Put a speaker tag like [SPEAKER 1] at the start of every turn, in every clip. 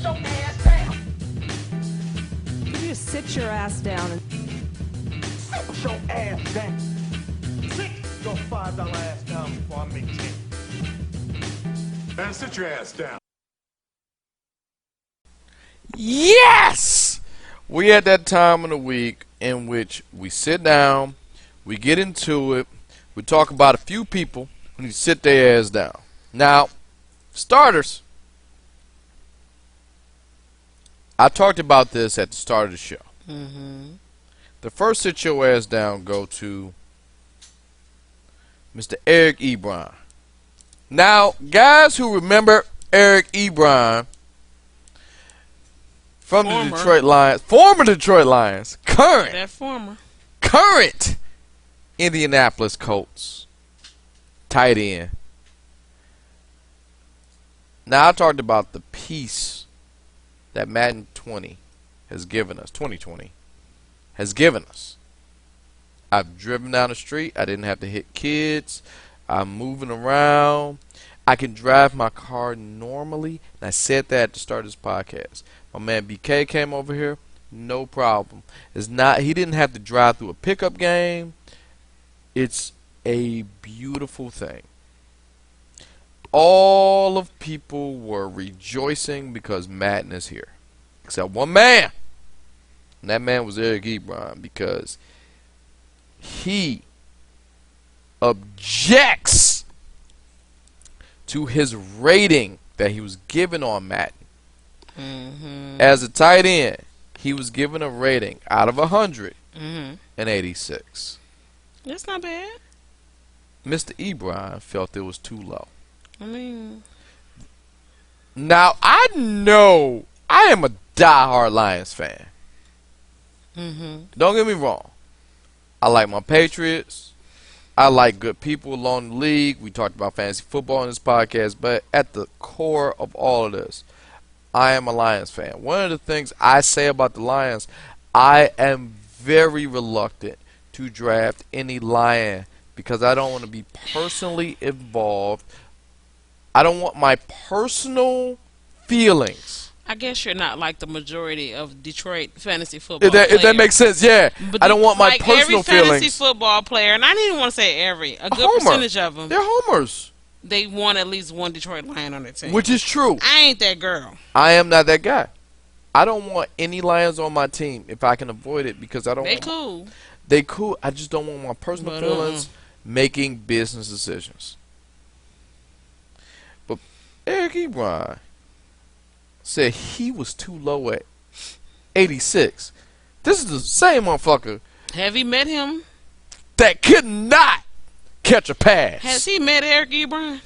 [SPEAKER 1] You just sit your ass down and
[SPEAKER 2] Sit your ass down. Sit your $5 ass down before I make 10.
[SPEAKER 3] Man, sit your ass down.
[SPEAKER 4] Yes! We at that time of the week in which we sit down, we get into it, we talk about a few people who need to sit their ass down. Now, starters, I talked about this at the start of the show. The first sit your ass down go to Mr. Eric Ebron. Now, guys who remember Eric Ebron from the Detroit Lions, former Detroit Lions, current Indianapolis Colts tight end. Now, I talked about the peace that Madden 20 has given us, 2020 has given us. I've driven down the street. I didn't have to hit kids. I'm moving around. I can drive my car normally. And I said that at the start of this podcast. My man BK came over here. No problem. He didn't have to drive through a pickup game. It's a beautiful thing. All of people were rejoicing because Madden is here. Except one man. And that man was Eric Ebron, because he objects to his rating that he was given on Madden. As a tight end, he was given a rating out of 186.
[SPEAKER 5] That's not bad.
[SPEAKER 4] Mr. Ebron felt it was too low.
[SPEAKER 5] I mean,
[SPEAKER 4] now I know I am a diehard Lions fan. Don't get me wrong. I like my Patriots. I like good people along the league. We talked about fantasy football in this podcast, but at the core of all of this, I am a Lions fan. One of the things I say about the Lions, I am very reluctant to draft any Lion because I don't want to be personally involved. I don't want my personal feelings.
[SPEAKER 5] I guess you're not like the majority of Detroit fantasy football
[SPEAKER 4] If that makes sense, yeah.
[SPEAKER 5] But
[SPEAKER 4] I don't want my
[SPEAKER 5] like
[SPEAKER 4] personal
[SPEAKER 5] every fantasy
[SPEAKER 4] feelings.
[SPEAKER 5] football player, and I didn't even want to say every, a good
[SPEAKER 4] homer.
[SPEAKER 5] percentage of them,
[SPEAKER 4] They're homers.
[SPEAKER 5] they want at least one Detroit Lion on their team.
[SPEAKER 4] Which is true.
[SPEAKER 5] I ain't that girl.
[SPEAKER 4] I am not that guy. I don't want any Lions on my team if I can avoid it, because I don't
[SPEAKER 5] They
[SPEAKER 4] want
[SPEAKER 5] cool.
[SPEAKER 4] They cool. I just don't want my personal
[SPEAKER 5] But,
[SPEAKER 4] feelings making business decisions. But Eric Ebron said he was too low at 86. This is the same motherfucker
[SPEAKER 5] Have you met him?
[SPEAKER 4] that could not catch a pass.
[SPEAKER 5] Has he met Eric Ebron?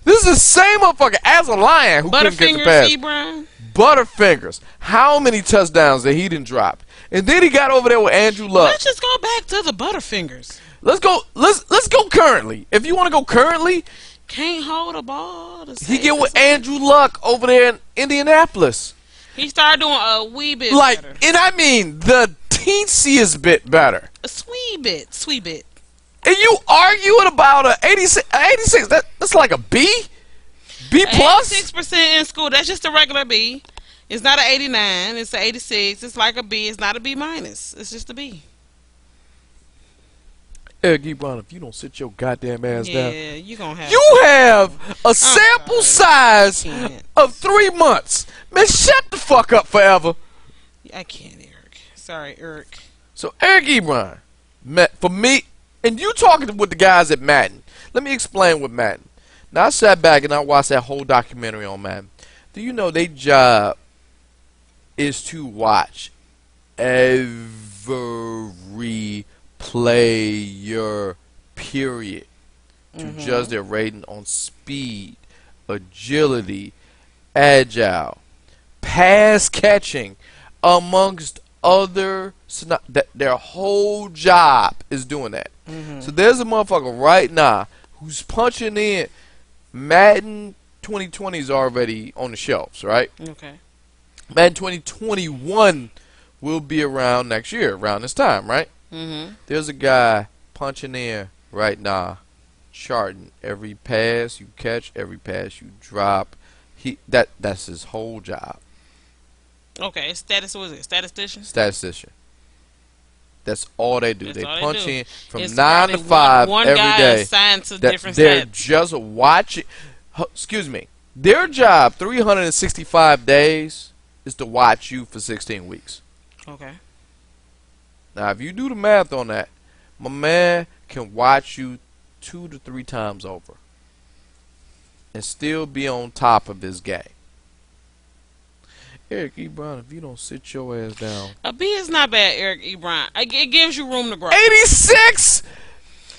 [SPEAKER 4] This is the same motherfucker as a Lion who couldn't catch a
[SPEAKER 5] Butterfingers
[SPEAKER 4] pass.
[SPEAKER 5] Ebron?
[SPEAKER 4] Butterfingers. How many touchdowns that he didn't drop? And then he got over there with Andrew Luck.
[SPEAKER 5] Let's just go back to the Butterfingers.
[SPEAKER 4] Let's go currently. If you want to go currently,
[SPEAKER 5] Can't hold a ball.
[SPEAKER 4] he get with Andrew Luck over there in Indianapolis.
[SPEAKER 5] He started doing a wee bit
[SPEAKER 4] Like,
[SPEAKER 5] better.
[SPEAKER 4] and I mean the teensiest bit better.
[SPEAKER 5] A sweet bit. Sweet bit.
[SPEAKER 4] And you arguing about a 86? 86 that's like a B? B plus?
[SPEAKER 5] 86% in school. That's just a regular B. It's not an 89. It's an 86. It's like a B. It's not a B minus. It's just a B.
[SPEAKER 4] Eric Ebron, if you don't sit your goddamn ass down,
[SPEAKER 5] Yeah, you gonna have.
[SPEAKER 4] you have a sample size
[SPEAKER 5] Can't.
[SPEAKER 4] of 3 months. Man, shut the fuck up forever.
[SPEAKER 5] I can't, Eric. Sorry, Eric.
[SPEAKER 4] So Eric Ebron, for me, and you talking with the guys at Madden. Let me explain what Madden. Now I sat back and I watched that whole documentary on Madden. Do you know their job is to watch every player, period, to judge their rating on speed, agility, agile, pass catching, amongst other. Their whole job is doing that. So there's a motherfucker right now who's punching in. Madden 2020 is already on the shelves, right?
[SPEAKER 5] Okay.
[SPEAKER 4] Madden 2021 will be around next year, around this time, right? There's a guy punching in right now, charting every pass you catch, every pass you drop. That's his whole job.
[SPEAKER 5] Okay, status. What is it? Statistician.
[SPEAKER 4] Statistician. That's all they do.
[SPEAKER 5] That's
[SPEAKER 4] They
[SPEAKER 5] all
[SPEAKER 4] punch
[SPEAKER 5] do.
[SPEAKER 4] in from
[SPEAKER 5] It's
[SPEAKER 4] 9 to
[SPEAKER 5] probably
[SPEAKER 4] 5
[SPEAKER 5] one
[SPEAKER 4] every
[SPEAKER 5] guy
[SPEAKER 4] day.
[SPEAKER 5] assigned to
[SPEAKER 4] That
[SPEAKER 5] different
[SPEAKER 4] they're
[SPEAKER 5] stats.
[SPEAKER 4] just watching. Excuse me. Their job, 365 days, is to watch you for 16 weeks.
[SPEAKER 5] Okay.
[SPEAKER 4] Now, if you do the math on that, my man can watch you 2 to 3 times over and still be on top of his game. Eric E. Brown, if you don't sit your ass down.
[SPEAKER 5] A B is not bad, Eric E. Brown. It gives you room to grow.
[SPEAKER 4] 86?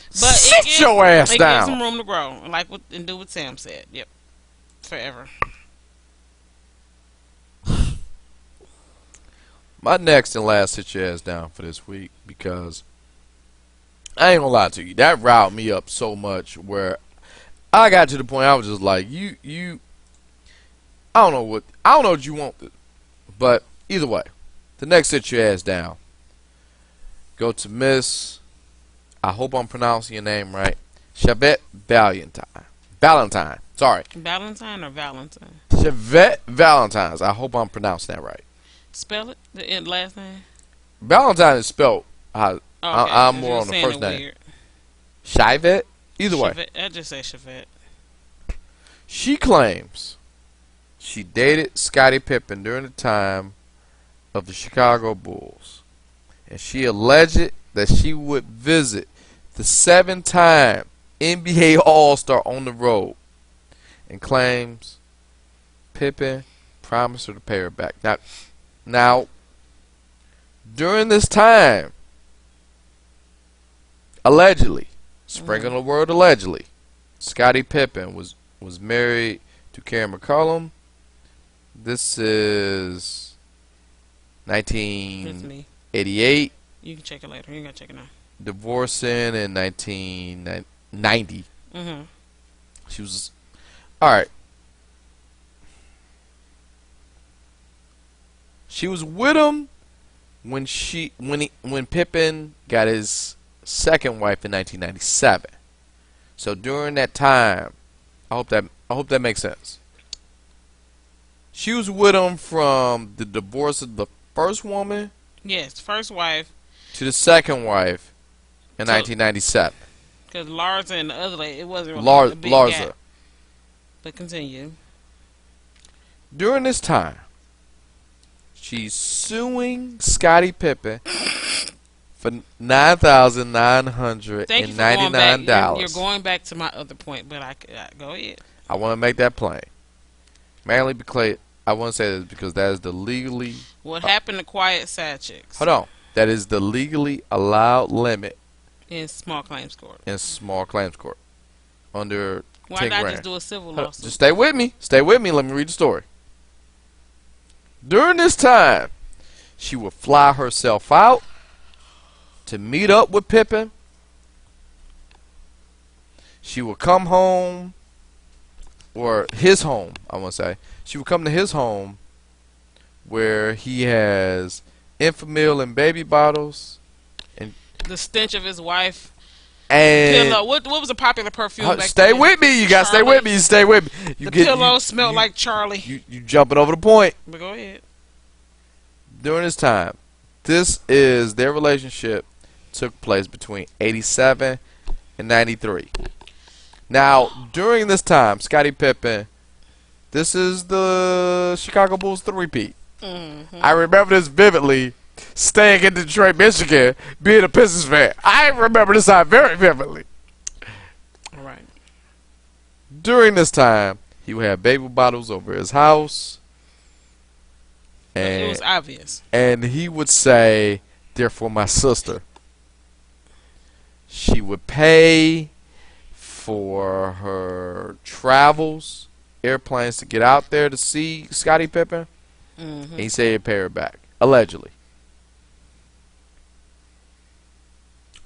[SPEAKER 5] But
[SPEAKER 4] Sit your ass
[SPEAKER 5] it gives him
[SPEAKER 4] down.
[SPEAKER 5] room to grow, and do what Sam said. Yep, forever.
[SPEAKER 4] My next and last sit your ass down for this week, because I ain't gonna lie to you, that riled me up so much where I got to the point I was just like, I don't know what you want, but either way, the next sit your ass down. Go to Miss, I hope I'm pronouncing your name right, Chavette Valentine. Sorry.
[SPEAKER 5] Valentine or Valentine?
[SPEAKER 4] Chavette Valentines. I hope I'm pronouncing that right.
[SPEAKER 5] Spell it. The end last name.
[SPEAKER 4] Valentine is spelled.
[SPEAKER 5] Okay,
[SPEAKER 4] I'm more on the first name.
[SPEAKER 5] Weird.
[SPEAKER 4] Chivette? Either way.
[SPEAKER 5] Chavette. I just say Chavette.
[SPEAKER 4] She claims she dated Scottie Pippen during the time of the Chicago Bulls. And she alleged that she would visit the 7-time NBA All-Star on the road, and claims Pippen promised her to pay her back. Now, during this time, allegedly, sprinkling the word allegedly, Scottie Pippen was married to Karen McCollum. This is
[SPEAKER 5] That's me.
[SPEAKER 4] 1988.
[SPEAKER 5] You can check it later. You gotta check it now.
[SPEAKER 4] Divorcing in 1990.
[SPEAKER 5] Mm-hmm.
[SPEAKER 4] She was alright. She was with him when Pippen got his second wife in 1997. So during that time, I hope that makes sense. She was with him from the divorce of the first woman,
[SPEAKER 5] Yes, first wife.
[SPEAKER 4] to the second wife in 1997.
[SPEAKER 5] Because Larsa and the other lady, it wasn't really a big
[SPEAKER 4] Larsa.
[SPEAKER 5] gap. But continue.
[SPEAKER 4] During this time, she's suing Scottie Pippen for $9,999.
[SPEAKER 5] Thank you for going back. You're going back to my other point, but I go ahead.
[SPEAKER 4] I want to make that plain. Mainly because I want to say this because that is the legally.
[SPEAKER 5] What happened to quiet side chicks?
[SPEAKER 4] Hold on. That is the legally allowed limit
[SPEAKER 5] In small claims court.
[SPEAKER 4] in small claims court. Under
[SPEAKER 5] Why
[SPEAKER 4] 10
[SPEAKER 5] not
[SPEAKER 4] grand.
[SPEAKER 5] just do a civil
[SPEAKER 4] Hold on.
[SPEAKER 5] lawsuit?
[SPEAKER 4] Just stay with me. Stay with me. Let me read the story. During this time, she would fly herself out to meet up with Pippen. She would come home, or his home, I want to say. She would come to his home where he has Enfamil and baby bottles. And
[SPEAKER 5] The stench of his wife.
[SPEAKER 4] and
[SPEAKER 5] Pillow. What was a popular perfume back
[SPEAKER 4] stay
[SPEAKER 5] then?
[SPEAKER 4] with me. You got to stay with me. You stay with me.
[SPEAKER 5] The pillow smelled like Charlie.
[SPEAKER 4] You jumping over the point.
[SPEAKER 5] But go ahead.
[SPEAKER 4] During this time, their relationship took place between 87 and 93. Now, during this time, Scottie Pippen, this is the Chicago Bulls three-peat.
[SPEAKER 5] Mm-hmm.
[SPEAKER 4] I remember this vividly, staying in Detroit, Michigan, being a Pistons fan. I remember this time very vividly.
[SPEAKER 5] All right.
[SPEAKER 4] During this time, he would have baby bottles over his house.
[SPEAKER 5] It was obvious.
[SPEAKER 4] And he would say, "They're for my sister." She would pay for her travels, airplanes to get out there to see Scottie Pippen.
[SPEAKER 5] Mm-hmm.
[SPEAKER 4] And he said he'd pay her back, allegedly.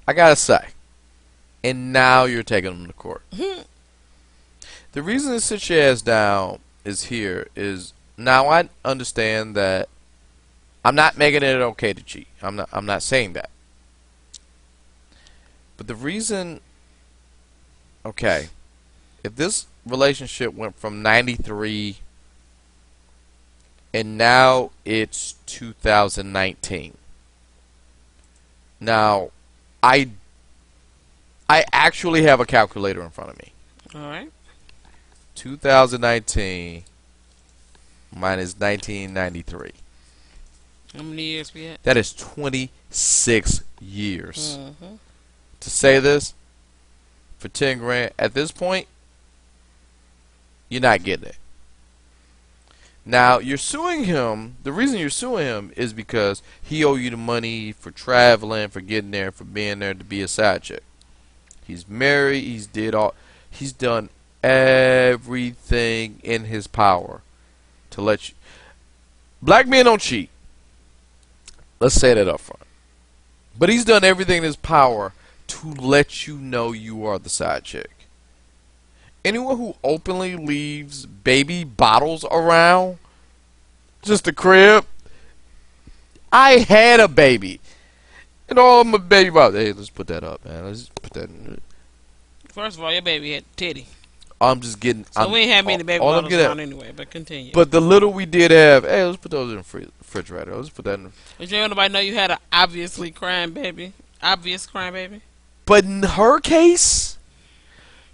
[SPEAKER 4] I gotta say, and now you're taking him to court. The reason to sit your ass down is here is, now I understand that I'm not making it okay to cheat. I'm not saying that. But the reason, okay, if this relationship went from 93 and now it's 2019. Now, I actually have a calculator in front of me.
[SPEAKER 5] All right.
[SPEAKER 4] 2019 minus 1993.
[SPEAKER 5] How many years we had?
[SPEAKER 4] That is 26 years.
[SPEAKER 5] Mm-hmm.
[SPEAKER 4] To say this for 10 grand at this point, you're not getting it. Now, you're suing him. The reason you're suing him is because he owe you the money for traveling, for getting there, for being there to be a side chick. He's married. He's done everything in his power to let you. Black men don't cheat. Let's say that up front. But he's done everything in his power to let you know you are the side chick. Anyone who openly leaves baby bottles around, just a crib. I had a baby. And all my baby bottles. Hey, let's put that up, man. Let's put that in.
[SPEAKER 5] First of all, your baby had titty.
[SPEAKER 4] I'm just getting.
[SPEAKER 5] So we ain't have many baby bottles around anyway, but continue.
[SPEAKER 4] But the little we did have, hey, let's put those in the refrigerator. Let's put that in.
[SPEAKER 5] Did you nobody know you had an obviously crying baby? Obvious crying baby?
[SPEAKER 4] But in her case,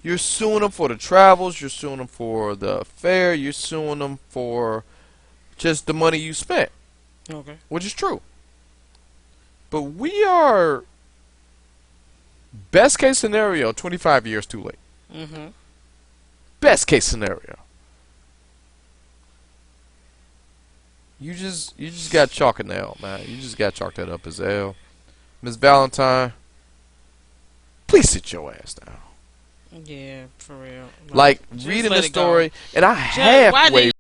[SPEAKER 4] you're suing them for the travels, you're suing them for the fare, you're suing them for just the money you spent.
[SPEAKER 5] Okay.
[SPEAKER 4] Which is true. But we are, best case scenario, 25 years too late.
[SPEAKER 5] Mm-hmm.
[SPEAKER 4] Best case scenario. You just got chalk an L, man. You just got chalk that up as L. Miss Valentine, please sit your ass down.
[SPEAKER 5] Yeah, for real.
[SPEAKER 4] Like
[SPEAKER 5] just
[SPEAKER 4] reading
[SPEAKER 5] let
[SPEAKER 4] the
[SPEAKER 5] it go.
[SPEAKER 4] story, and I
[SPEAKER 5] Why
[SPEAKER 4] halfway